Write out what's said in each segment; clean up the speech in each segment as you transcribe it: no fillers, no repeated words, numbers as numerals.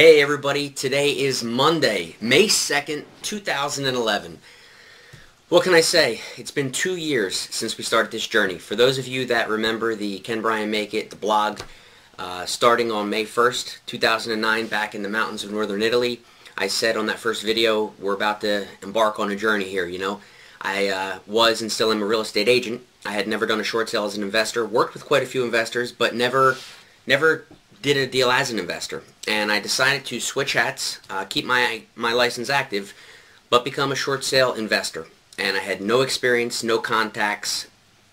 Hey everybody, today is Monday, May 2nd, 2011. What can I say? It's been 2 years since we started this journey. For those of you that remember the Ken Bryan Make It, the blog, starting on May 1st, 2009, back in the mountains of northern Italy, I said on that first video, we're about to embark on a journey here, you know. I was and still am a real estate agent. I had never done a short sale as an investor, worked with quite a few investors, but never did a deal as an investor. And I decided to switch hats, keep my license active, but become a short sale investor. And I had no experience, no contacts,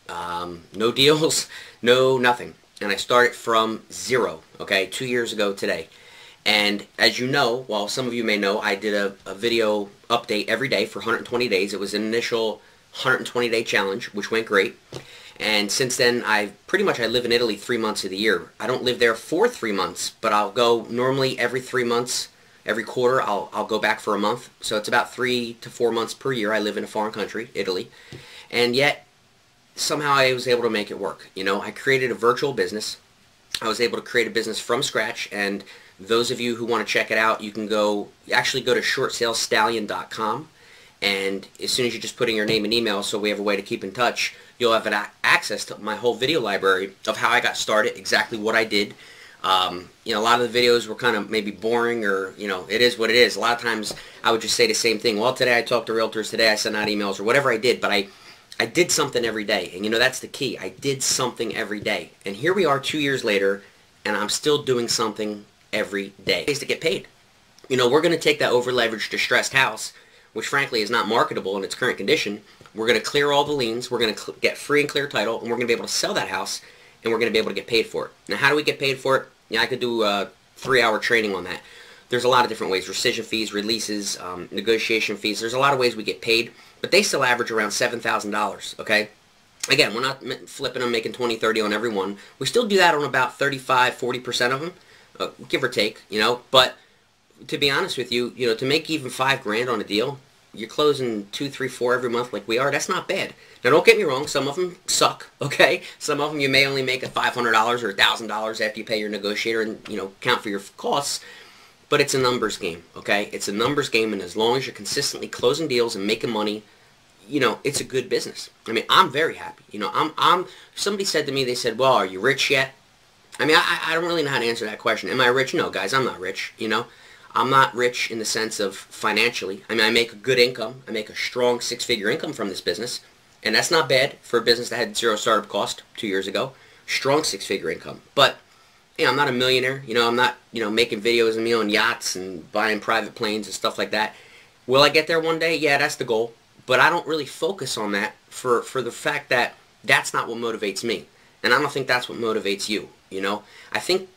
no deals, no nothing. And I started from zero, okay, 2 years ago today. And as you know, well, some of you may know, I did a video update every day for 120 days. It was an initial 120-day challenge, which went great. And since then, I live in Italy 3 months of the year. I don't live there for 3 months, but I'll go normally every 3 months, every quarter, I'll go back for a month. So it's about 3 to 4 months per year. I live in a foreign country, Italy. And yet, somehow I was able to make it work. You know, I created a virtual business. I was able to create a business from scratch, and those of you who want to check it out, you can actually go to shortsalestallion.com. And as soon as you just put in your name and email, so we have a way to keep in touch, you'll have access to my whole video library of how I got started, exactly what I did. You know, a lot of the videos were kind of maybe boring, or, you know, it is what it is. A lot of times I would just say the same thing. Well, today I talked to realtors, today I sent out emails, or whatever I did, but I did something every day. And, you know, that's the key. I did something every day. And here we are 2 years later, and I'm still doing something every day. Ways to get paid. You know, we're going to take that over-leveraged, distressed house, which frankly is not marketable in its current condition. We're going to clear all the liens, we're going to get free and clear title, and we're going to be able to sell that house, and we're going to be able to get paid for it. Now, how do we get paid for it? Yeah, I could do a 3-hour training on that. There's a lot of different ways: rescission fees, releases, negotiation fees. There's a lot of ways we get paid, but they still average around $7,000, okay? Again, we're not flipping them, making 20, 30 on every one. We still do that on about 35, 40% of them, give or take, you know, but to be honest with you, you know, to make even $5 on a deal, you're closing 2, 3, 4 every month like we are. That's not bad. Now, don't get me wrong. Some of them suck, okay? Some of them you may only make $500 or $1,000 after you pay your negotiator and, you know, count for your costs. But it's a numbers game, okay? It's a numbers game, and as long as you're consistently closing deals and making money, you know, it's a good business. I mean, I'm very happy. You know, somebody said to me, they said, well, are you rich yet? I mean, I don't really know how to answer that question. Am I rich? No, guys, I'm not rich, you know? I'm not rich in the sense of financially. I mean, I make a good income. I make a strong 6-figure income from this business. And that's not bad for a business that had zero startup cost 2 years ago. Strong 6-figure income. But, you know, I'm not a millionaire. You know, I'm not, you know, making videos of me on yachts and buying private planes and stuff like that. Will I get there one day? Yeah, that's the goal. But I don't really focus on that for the fact that that's not what motivates me. And I don't think that's what motivates you, you know. I think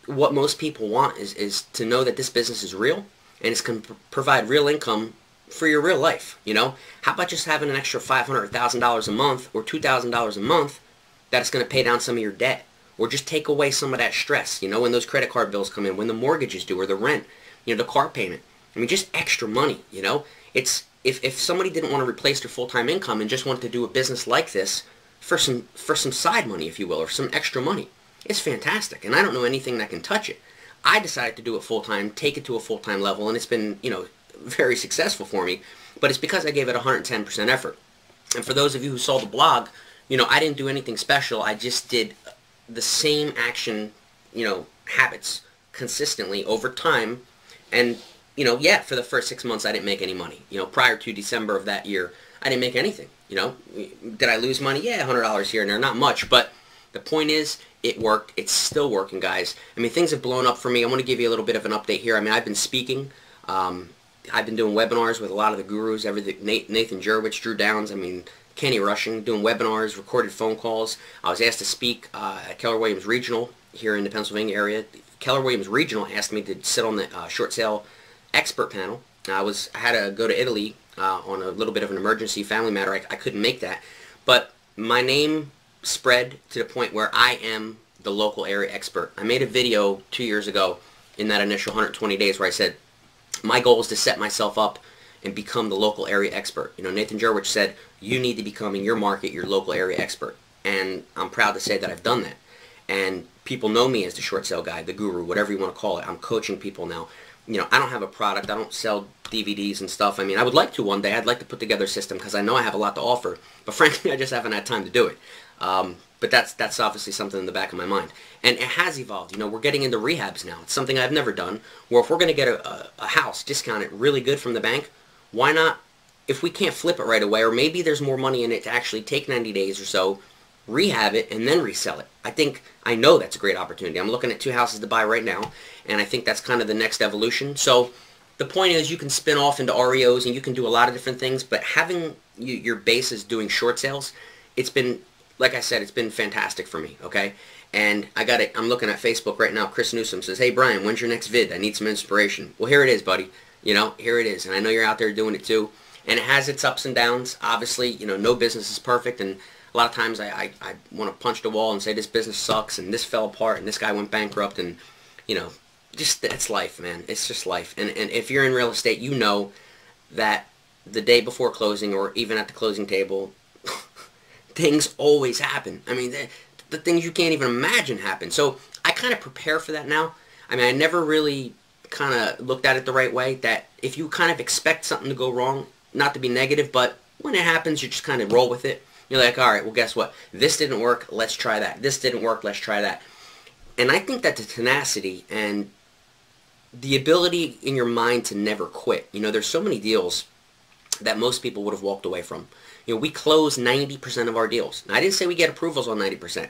what most people want is to know that this business is real, and it's going to provide real income for your real life, you know? How about just having an extra $500 or $1,000 a month or $2,000 a month that's going to pay down some of your debt, or just take away some of that stress, you know, when those credit card bills come in, when the mortgage is due, or the rent, you know, the car payment. I mean, just extra money, you know? It's if somebody didn't want to replace their full-time income and just wanted to do a business like this for some side money, if you will, or some extra money, it's fantastic, and I don't know anything that can touch it. I decided to do it full-time, take it to a full-time level, and it's been, you know, very successful for me, but it's because I gave it 110% effort. And for those of you who saw the blog, you know, I didn't do anything special. I just did the same action, you know, habits consistently over time, and, you know, yeah, for the first 6 months I didn't make any money. You know, prior to December of that year, I didn't make anything, you know. Did I lose money? Yeah, $100 here and there, not much, but the point is, it worked. It's still working, guys. I mean, things have blown up for me. I want to give you a little bit of an update here. I mean, I've been speaking. I've been doing webinars with a lot of the gurus, Nathan Jerwitz, Drew Downs, I mean, Kenny Rushing, doing webinars, recorded phone calls. I was asked to speak at Keller Williams Regional here in the Pennsylvania area. Keller Williams Regional asked me to sit on the short sale expert panel. I had to go to Italy on a little bit of an emergency family matter. I couldn't make that. But my name spread to the point where I am the local area expert. I made a video 2 years ago in that initial 120 days where I said my goal is to set myself up and become the local area expert. You know, Nathan Jerwitz said you need to become in your market your local area expert, and I'm proud to say that I've done that. And people know me as the short sale guy, the guru, whatever you want to call it. I'm coaching people now. You know, I don't have a product. I don't sell DVDs and stuff. I mean, I would like to one day. I'd like to put together a system because I know I have a lot to offer. But frankly, I just haven't had time to do it. But that's obviously something in the back of my mind. And it has evolved. You know, we're getting into rehabs now. It's something I've never done. Where if we're going to get a house discounted really good from the bank, why not, if we can't flip it right away, or maybe there's more money in it to actually take 90 days or so, rehab it and then resell it. I know that's a great opportunity. I'm looking at 2 houses to buy right now, and I think that's kind of the next evolution. So the point is, you can spin off into REOs and you can do a lot of different things, but having your basis doing short sales, it's been, like I said, it's been fantastic for me, okay? And I'm looking at Facebook right now. Chris Newsom says, "Hey Brian, when's your next vid? I need some inspiration." Well, here it is, buddy. You know, here it is. And I know you're out there doing it too. And it has its ups and downs. Obviously, you know, no business is perfect, and a lot of times I want to punch the wall and say this business sucks and this fell apart and this guy went bankrupt, and, you know, just, it's life, man. It's just life. And if you're in real estate, you know that the day before closing or even at the closing table, things always happen. I mean, the things you can't even imagine happen. So I kind of prepare for that now. I mean, I never really kind of looked at it the right way, that if you kind of expect something to go wrong, not to be negative, but when it happens, you just kind of roll with it. You're like, all right, well, guess what? This didn't work. Let's try that. This didn't work. Let's try that. And I think that the tenacity and the ability in your mind to never quit. You know, there's so many deals that most people would have walked away from. You know, we close 90% of our deals. Now, I didn't say we get approvals on 90%.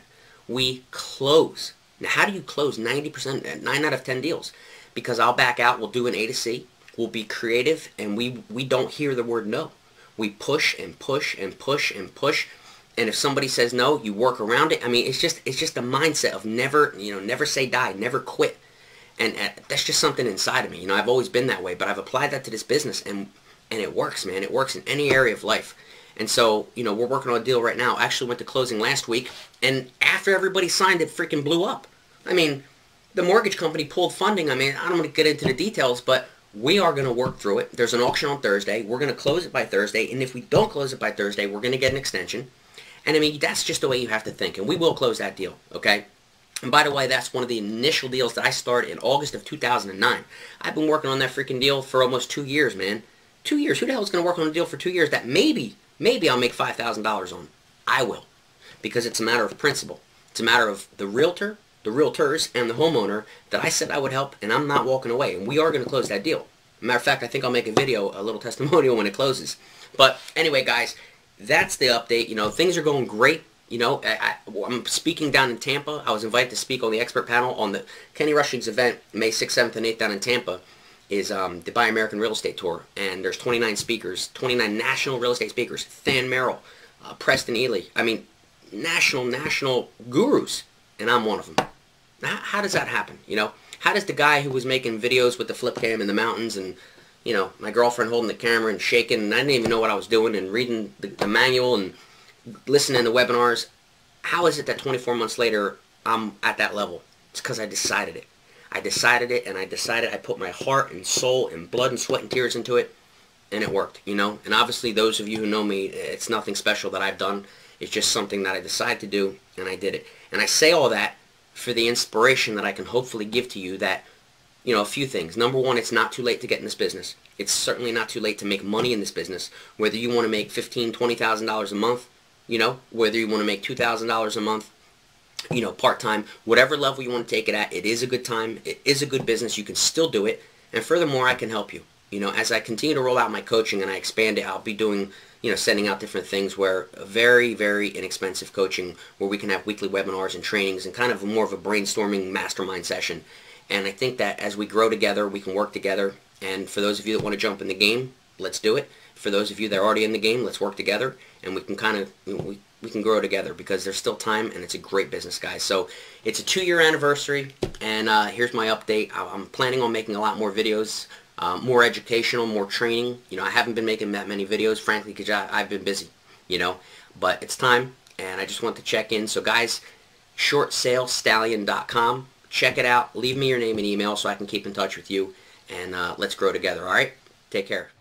We close. Now, how do you close 90% at 9 out of 10 deals? Because I'll back out. We'll do an A to C. We'll be creative, and we don't hear the word no. We push and push and push and push. And if somebody says no, you work around it. I mean, it's just a mindset of never, you know, never say die, never quit. And that's just something inside of me. You know, I've always been that way, but I've applied that to this business, and it works, man. It works in any area of life. And so, you know, we're working on a deal right now. I actually went to closing last week, and after everybody signed, it freaking blew up. I mean, the mortgage company pulled funding. I mean, I don't want to get into the details, but we are going to work through it. There's an auction on Thursday. We're going to close it by Thursday, and if we don't close it by Thursday, we're going to get an extension. And I mean, that's just the way you have to think, and we will close that deal, okay? And by the way, that's one of the initial deals that I started in August of 2009. I've been working on that freaking deal for almost 2 years, man. 2 years. Who the hell is going to work on a deal for 2 years that maybe I'll make $5,000 on? I will, because it's a matter of principle. It's a matter of the realtor, the realtors, and the homeowner that I said I would help, and I'm not walking away. And we are going to close that deal. Matter of fact, I think I'll make a video, a little testimonial when it closes. But anyway, guys, that's the update. You know, things are going great. You know, I'm speaking down in Tampa. I was invited to speak on the expert panel on the Kenny Rushing's event, May 6th, 7th, and 8th down in Tampa, is the Buy American Real Estate Tour. And there's 29 speakers, 29 national real estate speakers. Than Merrill, Preston Ely. I mean, national gurus. And I'm one of them. Now, how does that happen, you know? How does the guy who was making videos with the flip cam in the mountains and, you know, my girlfriend holding the camera and shaking, and I didn't even know what I was doing, and reading the manual and listening to webinars, how is it that 24 months later I'm at that level? It's because I decided it. I decided it, and I put my heart and soul and blood and sweat and tears into it, and it worked, you know? And obviously, those of you who know me, it's nothing special that I've done. It's just something that I decided to do, and I did it. And I say all that for the inspiration that I can hopefully give to you, that, you know, a few things. Number one, it's not too late to get in this business. It's certainly not too late to make money in this business. Whether you want to make $15,000, $20,000 a month, you know, whether you want to make $2,000 a month, you know, part-time, whatever level you want to take it at, it is a good time. It is a good business. You can still do it. And furthermore, I can help you. You know, as I continue to roll out my coaching and I expand it, I'll be doing, you know, sending out different things where very, very inexpensive coaching, where we can have weekly webinars and trainings and kind of more of a brainstorming mastermind session. And I think that as we grow together, we can work together. And for those of you that want to jump in the game, let's do it. For those of you that are already in the game, let's work together, and we can kind of, you know, we can grow together, because there's still time, and it's a great business, guys. So it's a 2-year anniversary, and here's my update. I'm planning on making a lot more videos, more educational, more training. You know, I haven't been making that many videos, frankly, because I've been busy, you know. But it's time, and I just want to check in. So, guys, shortsalestallion.com. Check it out. Leave me your name and email so I can keep in touch with you, and let's grow together, all right? Take care.